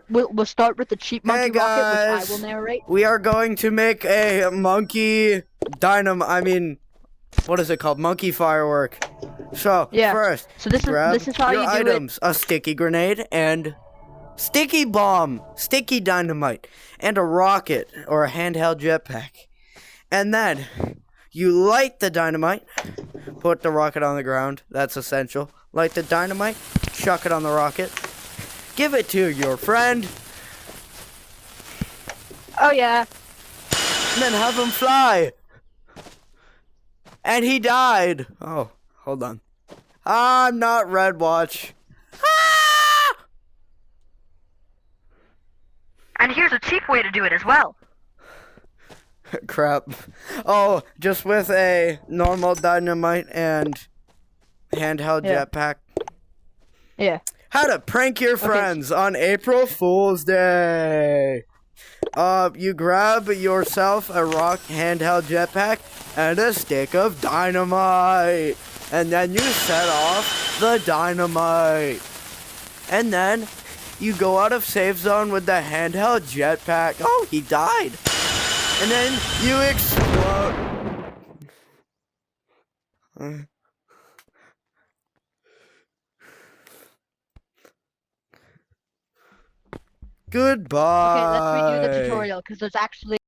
We'll start with the cheap monkey Hey rocket, which guys, I will narrate. we are going to make a monkey what is it called? Monkey firework. So Yeah. first, So this grab is how your you do it. items: a sticky grenade and sticky bomb, sticky dynamite, and a rocket or a handheld jetpack. And then you light the dynamite, put the rocket on the ground. That's essential. Light the dynamite, chuck it on the rocket, give it to your friend, Oh yeah. and then have him fly. And he died. Oh, hold on. I'm not Red Watch. Ah! And here's a cheap way to do it as well. Crap. Oh, just with a normal dynamite and handheld jetpack. Yeah. How to prank your friends on April Fool's Day. You grab yourself a rock handheld jetpack and a stick of dynamite. And then you set off the dynamite. And then you go out of safe zone with the handheld jetpack. Oh, he died. And then you explode. Goodbye. Okay, let's redo the tutorial because there's actually